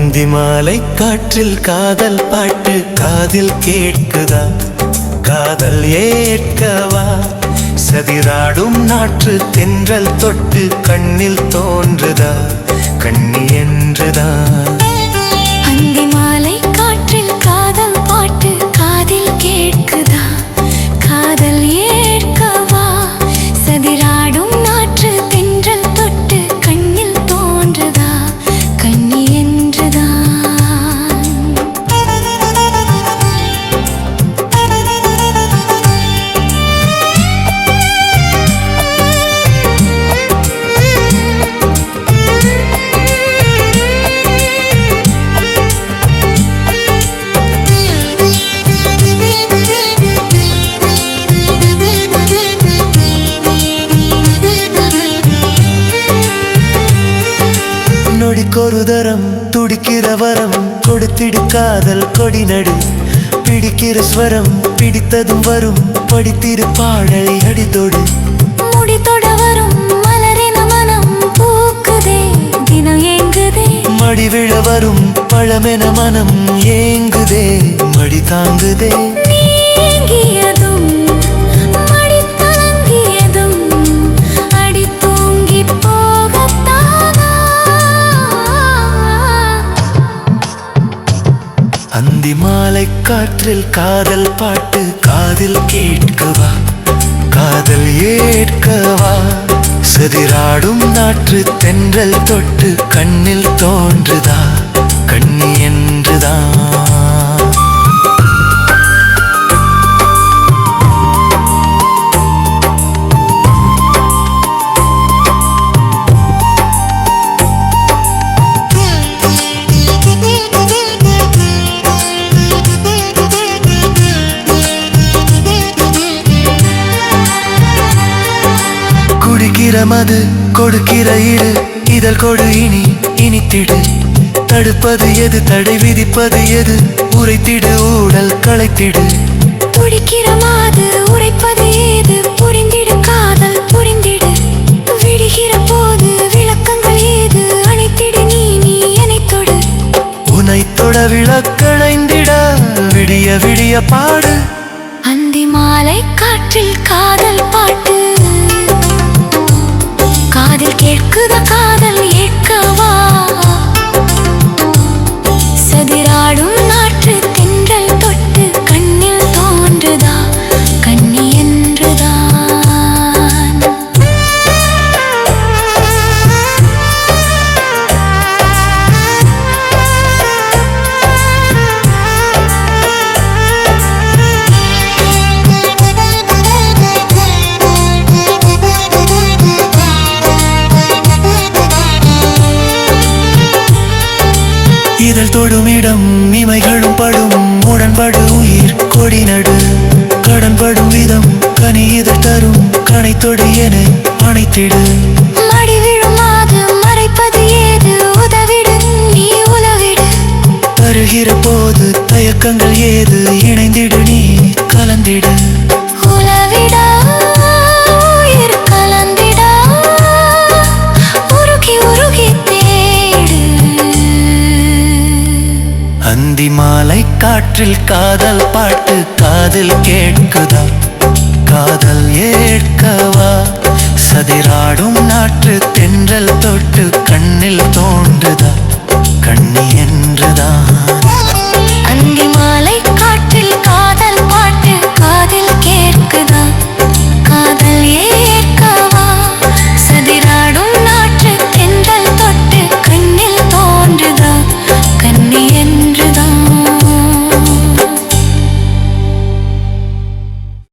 அந்தி மாலை காற்றில் காதல் பாட்டு காதில் கேட்குதா? காதல் ஏற்கவா? சதிராடும் நாற்று தென்றல் தொட்டு கண்ணில் தோன்றுதா? கண்ணி என்றுதான். அந்தி மாலை காற்றில் காதல் பாட்டு காதில் கேட்குதா? காதல் ஏற்கவா? சதிராடும் நாற்று தென்றல் தொட்டு கண்ணில் தோன்றுதா? கண்ணி என்றுதான். நொடிக்கொரு தரம் துடிக்கிற வரம் கொடுத்திடு காதல் கொடி நடு. பிடிக்கிற ஸ்வரம் பிடித்ததும் வரும் படித்திரு பாடலை அடித்தோடு. முடித்தொட வரும் மலரின மனம் பூக்குதே தினம் ஏங்குதே. மடி விழ வரும் பழமென மனம் ஏங்குதே மடி தாங்குதே. நீங்கியதும் மடி தளங்கியதும் அடி தூங்கி போகத்தானா? அந்தி மாலை காற்றில் காதல் பாட்டு காதில் கேட்கவா? காதல் ஏற்கவா? சதிராடும் நாற்று தென்றல் தொட்டு கண்ணில் தோன்றுதா? கண்ணி என்றுதான். குடிக்கிற மது கொடுக்கிற இடு இதழ் கொடு இனி இனித்திடு. தடுப்பது எது தடை விதிப்பது எது உரைத்திடு ஊடல் களைத்திடு. துடிக்கிற மாது உரைப்பது ஏது புரிந்திடு காதல் புரிந்திடு. விடுகிற போது விளக்கங்கள் ஏது அணைத்திடு நீ அணைத்தொடு. உனைத்தொட விளக்கணைந்திட விடிய விடிய பாடு. அந்தி மாலை காற்றில் காதல் பாட்டு காதில் கேட்குதா? காதல் ஏற்கவா? சதிராடும் நாற்று தென்றல் தொட்டு கண்ணில் தோன்றுதா? கண்ணி என்றுதான். இதழ் தொடுமிடம் இமைகளும் படும் உடன்படு உயிர் கொடி நடு. கடன்படும் விதம் கனி இதழ் தரும் கனைத்தொடு என அணைத்திடு. மடி விழும் மாது மறைப்பது ஏது உதவிடு நீ உலவிடு. தருகிற போது தயக்கங்கள் ஏது இணைந்திடு நீ கலந்திடு. உலவிடா உயிர் கலந்திடா உருகி உருகி தேடு. அந்தி மாலை காற்றில் காதல் பாட்டு காதில் கேட்குதா? காதல் ஏற்கவா? சதிராடும் நாற்று தென்றல் தொட்டு கண்ணில் தோன்றுதா?